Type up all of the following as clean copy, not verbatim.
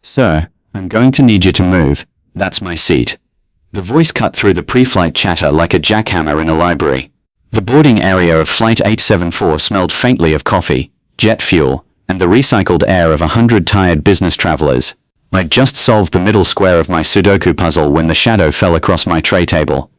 Sir, I'm going to need you to move. That's my seat. The voice cut through the pre-flight chatter like a jackhammer in a library. The boarding area of Flight 874 smelled faintly of coffee, jet fuel, and the recycled air of 100 tired business travelers. I'd just solved the middle square of my Sudoku puzzle when the shadow fell across my tray table.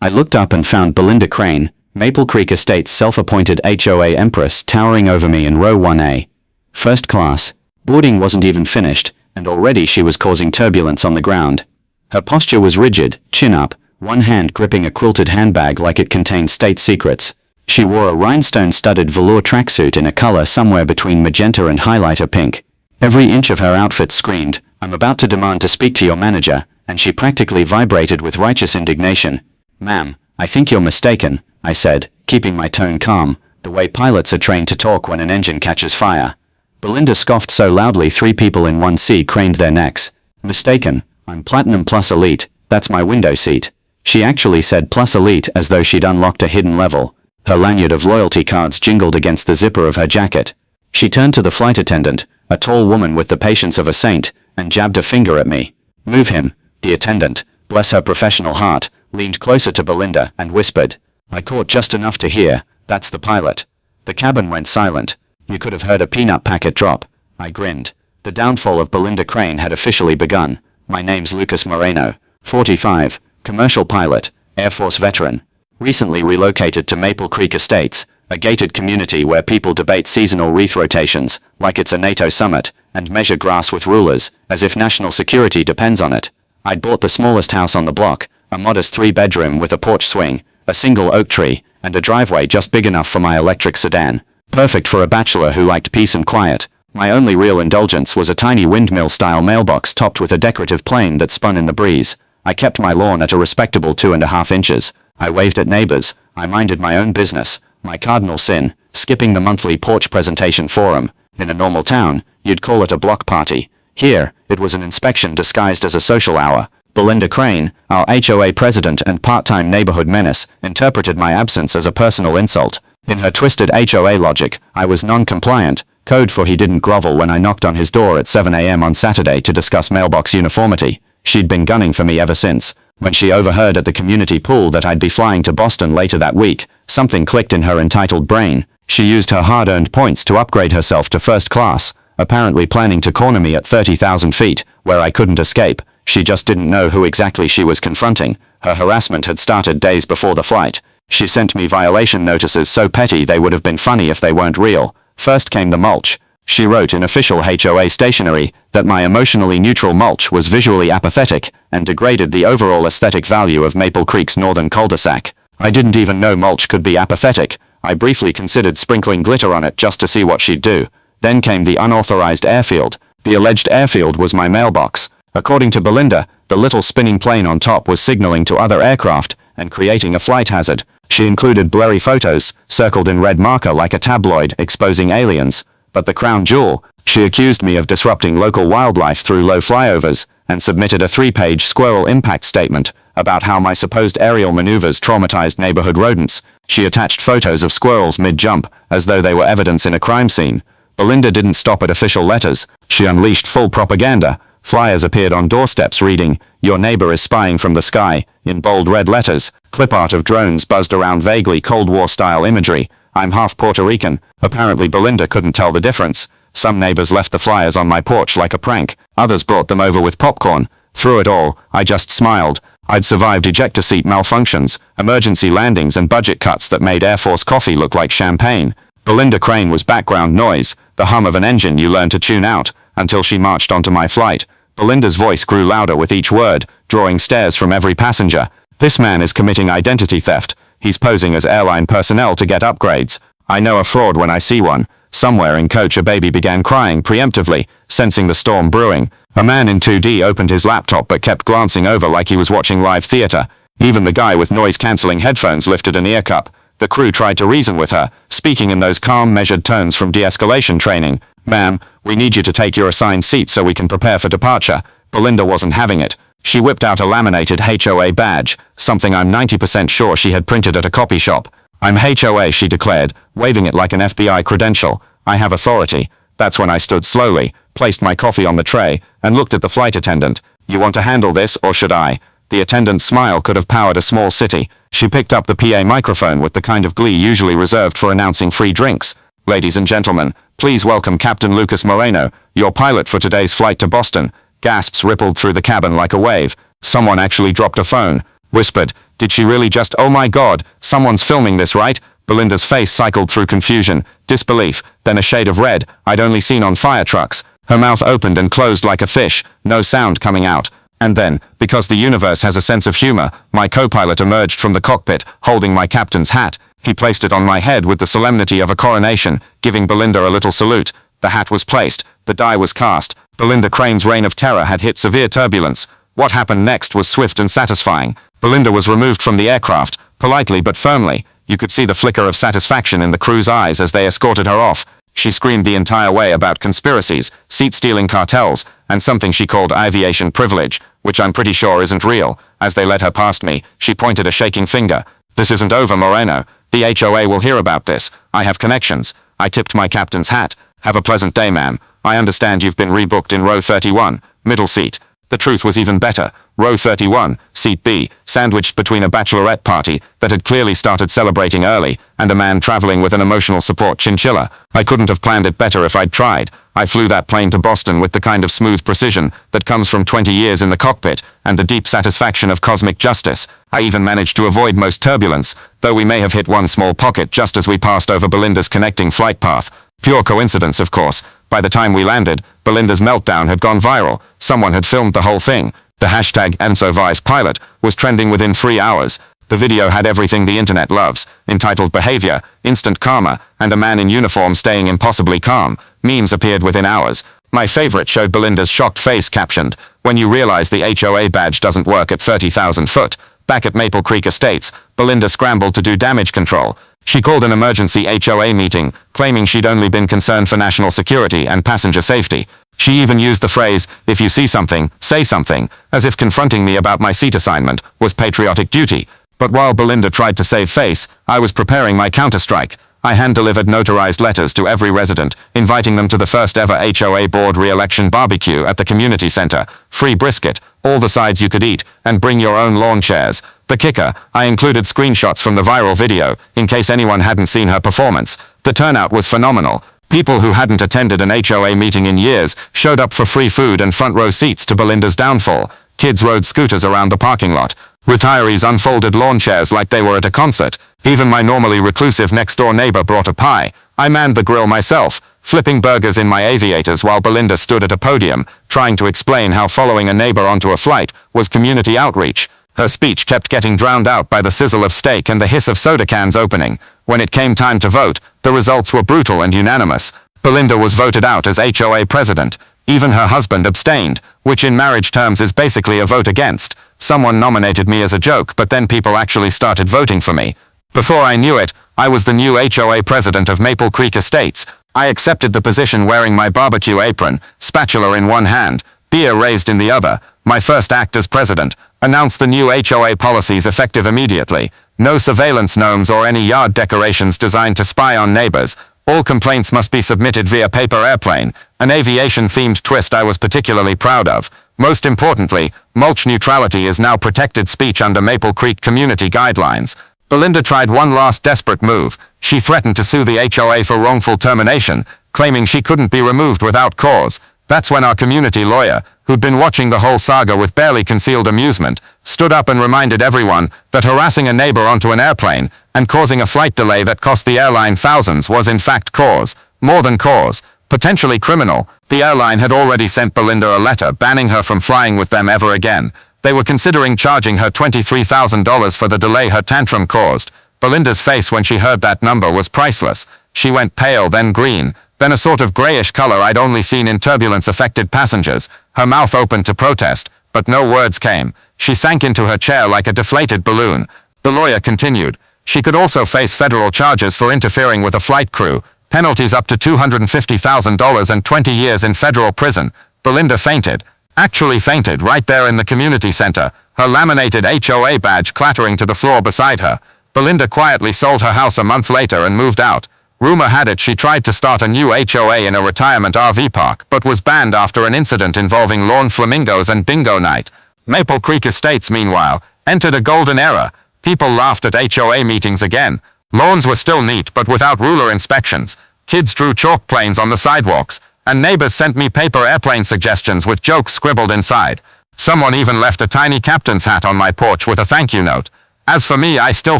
I looked up and found Belinda Crane, Maple Creek Estate's self-appointed HOA Empress, towering over me in row 1A. First class. Boarding wasn't even finished, and already she was causing turbulence on the ground. Her posture was rigid, chin up, one hand gripping a quilted handbag like it contained state secrets. She wore a rhinestone-studded velour tracksuit in a color somewhere between magenta and highlighter pink. Every inch of her outfit screamed, "I'm about to demand to speak to your manager," and she practically vibrated with righteous indignation. "Ma'am, I think you're mistaken," I said, keeping my tone calm, the way pilots are trained to talk when an engine catches fire. Belinda scoffed so loudly 3 people in 1C craned their necks. "Mistaken? I'm Platinum Plus Elite, that's my window seat." She actually said Plus Elite as though she'd unlocked a hidden level. Her lanyard of loyalty cards jingled against the zipper of her jacket. She turned to the flight attendant, a tall woman with the patience of a saint, and jabbed a finger at me. "Move him." The attendant, bless her professional heart, leaned closer to Belinda and whispered. I caught just enough to hear, "That's the pilot." The cabin went silent. You could have heard a peanut packet drop. I grinned. The downfall of Belinda Crane had officially begun. "My name's Lucas Moreno, 45, commercial pilot, Air Force veteran. Recently relocated to Maple Creek Estates, a gated community where people debate seasonal wreath rotations, like it's a NATO summit, and measure grass with rulers, as if national security depends on it. I'd bought the smallest house on the block, a modest 3-bedroom with a porch swing, a single oak tree, and a driveway just big enough for my electric sedan. Perfect for a bachelor who liked peace and quiet. My only real indulgence was a tiny windmill-style mailbox topped with a decorative plane that spun in the breeze. I kept my lawn at a respectable 2.5 inches. I waved at neighbors. I minded my own business. My cardinal sin, skipping the monthly porch presentation forum. In a normal town, you'd call it a block party. Here, it was an inspection disguised as a social hour. Belinda Crane, our HOA president and part-time neighborhood menace, interpreted my absence as a personal insult. In her twisted HOA logic, I was non-compliant, code for he didn't grovel when I knocked on his door at 7 a.m. on Saturday to discuss mailbox uniformity. She'd been gunning for me ever since. When she overheard at the community pool that I'd be flying to Boston later that week, something clicked in her entitled brain. She used her hard-earned points to upgrade herself to first class, apparently planning to corner me at 30,000 feet, where I couldn't escape. She just didn't know who exactly she was confronting. Her harassment had started days before the flight. She sent me violation notices so petty they would have been funny if they weren't real. First came the mulch. She wrote in official HOA stationery that my emotionally neutral mulch was visually apathetic and degraded the overall aesthetic value of Maple Creek's northern cul-de-sac. I didn't even know mulch could be apathetic. I briefly considered sprinkling glitter on it just to see what she'd do. Then came the unauthorized airfield. The alleged airfield was my mailbox. According to Belinda, the little spinning plane on top was signaling to other aircraft and creating a flight hazard. She included blurry photos, circled in red marker like a tabloid, exposing aliens. But the crown jewel, she accused me of disrupting local wildlife through low flyovers, and submitted a 3-page squirrel impact statement about how my supposed aerial maneuvers traumatized neighborhood rodents. She attached photos of squirrels mid-jump, as though they were evidence in a crime scene. Belinda didn't stop at official letters. She unleashed full propaganda. Flyers appeared on doorsteps reading, "Your neighbor is spying from the sky," in bold red letters. Clip art of drones buzzed around vaguely Cold War-style imagery. I'm half Puerto Rican. Apparently Belinda couldn't tell the difference. Some neighbors left the flyers on my porch like a prank. Others brought them over with popcorn. Through it all, I just smiled. I'd survived ejector seat malfunctions, emergency landings and budget cuts that made Air Force coffee look like champagne. Belinda Crane was background noise, the hum of an engine you learn to tune out, until she marched onto my flight. Belinda's voice grew louder with each word, drawing stares from every passenger. "This man is committing identity theft. He's posing as airline personnel to get upgrades. I know a fraud when I see one." Somewhere in coach a baby began crying preemptively, sensing the storm brewing. A man in 2D opened his laptop but kept glancing over like he was watching live theater. Even the guy with noise-canceling headphones lifted an ear cup. The crew tried to reason with her, speaking in those calm, measured tones from de-escalation training. "Ma'am, we need you to take your assigned seat so we can prepare for departure." Belinda wasn't having it. She whipped out a laminated HOA badge, something I'm 90% sure she had printed at a copy shop. "I'm HOA," she declared, waving it like an FBI credential. "I have authority." That's when I stood slowly, placed my coffee on the tray, and looked at the flight attendant. "You want to handle this, or should I?" The attendant's smile could have powered a small city. She picked up the PA microphone with the kind of glee usually reserved for announcing free drinks. "Ladies and gentlemen, please welcome Captain Lucas Moreno, your pilot for today's flight to Boston." Gasps rippled through the cabin like a wave. Someone actually dropped a phone. Whispered, "Did she really just— oh my god, someone's filming this, right?" Belinda's face cycled through confusion, disbelief, then a shade of red I'd only seen on fire trucks. Her mouth opened and closed like a fish, no sound coming out. And then, because the universe has a sense of humor, my co-pilot emerged from the cockpit, holding my captain's hat. He placed it on my head with the solemnity of a coronation, giving Belinda a little salute. The hat was placed, the die was cast. Belinda Crane's reign of terror had hit severe turbulence. What happened next was swift and satisfying. Belinda was removed from the aircraft, politely but firmly. You could see the flicker of satisfaction in the crew's eyes as they escorted her off. She screamed the entire way about conspiracies, seat-stealing cartels, and something she called aviation privilege, which I'm pretty sure isn't real. As they led her past me, she pointed a shaking finger. "This isn't over, Moreno. The HOA will hear about this. I have connections." I tipped my captain's hat. "Have a pleasant day, ma'am. I understand you've been rebooked in row 31, middle seat." The truth was even better. Row 31, seat B, sandwiched between a bachelorette party that had clearly started celebrating early, and a man traveling with an emotional support chinchilla. I couldn't have planned it better if I'd tried. I flew that plane to Boston with the kind of smooth precision that comes from 20 years in the cockpit, and the deep satisfaction of cosmic justice. I even managed to avoid most turbulence, though we may have hit one small pocket just as we passed over Belinda's connecting flight path. Pure coincidence, of course. By the time we landed, Belinda's meltdown had gone viral. Someone had filmed the whole thing. The hashtag #AmSoVicePilot was trending within 3 hours. The video had everything the internet loves: entitled behavior, instant karma, and a man in uniform staying impossibly calm. Memes appeared within hours. My favorite showed Belinda's shocked face captioned, "When you realize the HOA badge doesn't work at 30,000 foot." Back at Maple Creek Estates, Belinda scrambled to do damage control. She called an emergency HOA meeting, claiming she'd only been concerned for national security and passenger safety. She even used the phrase, "If you see something, say something," as if confronting me about my seat assignment was patriotic duty. But while Belinda tried to save face, I was preparing my counterstrike. I hand-delivered notarized letters to every resident, inviting them to the first-ever HOA board re-election barbecue at the community center. Free brisket, all the sides you could eat, and bring your own lawn chairs. The kicker, I included screenshots from the viral video, in case anyone hadn't seen her performance. The turnout was phenomenal. People who hadn't attended an HOA meeting in years showed up for free food and front-row seats to Belinda's downfall. Kids rode scooters around the parking lot. Retirees unfolded lawn chairs like they were at a concert. Even my normally reclusive next-door neighbor brought a pie. I manned the grill myself, flipping burgers in my aviators while Belinda stood at a podium, trying to explain how following a neighbor onto a flight was community outreach. Her speech kept getting drowned out by the sizzle of steak and the hiss of soda cans opening. When it came time to vote, the results were brutal and unanimous. Belinda was voted out as HOA president. Even her husband abstained, which in marriage terms is basically a vote against. Someone nominated me as a joke, but then people actually started voting for me. Before I knew it, I was the new HOA president of Maple Creek Estates. I accepted the position wearing my barbecue apron, spatula in one hand, beer raised in the other. My first act as president: announced the new HOA policies effective immediately. No surveillance gnomes or any yard decorations designed to spy on neighbors. All complaints must be submitted via paper airplane, an aviation-themed twist I was particularly proud of. Most importantly, mulch neutrality is now protected speech under Maple Creek community guidelines. Belinda tried one last desperate move. She threatened to sue the HOA for wrongful termination, claiming she couldn't be removed without cause. That's when our community lawyer, who'd been watching the whole saga with barely concealed amusement, stood up and reminded everyone that harassing a neighbor onto an airplane and causing a flight delay that cost the airline thousands was in fact cause, more than cause, potentially criminal. The airline had already sent Belinda a letter banning her from flying with them ever again. They were considering charging her $23,000 for the delay her tantrum caused. Belinda's face when she heard that number was priceless. She went pale, then green, then a sort of grayish color I'd only seen in turbulence-affected passengers. Her mouth opened to protest, but no words came. She sank into her chair like a deflated balloon. The lawyer continued. She could also face federal charges for interfering with a flight crew, penalties up to $250,000 and 20 years in federal prison. Belinda fainted. Actually fainted right there in the community center, her laminated HOA badge clattering to the floor beside her. Belinda quietly sold her house a month later and moved out. Rumor had it she tried to start a new HOA in a retirement RV park, but was banned after an incident involving lawn flamingos and bingo night. Maple Creek Estates, meanwhile, entered a golden era. People laughed at HOA meetings again. Lawns were still neat, but without ruler inspections. Kids drew chalk planes on the sidewalks, and neighbors sent me paper airplane suggestions with jokes scribbled inside. Someone even left a tiny captain's hat on my porch with a thank you note. As for me, I still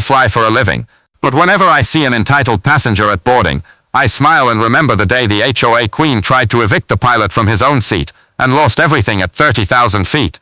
fly for a living. But whenever I see an entitled passenger at boarding, I smile and remember the day the HOA queen tried to evict the pilot from his own seat and lost everything at 30,000 feet.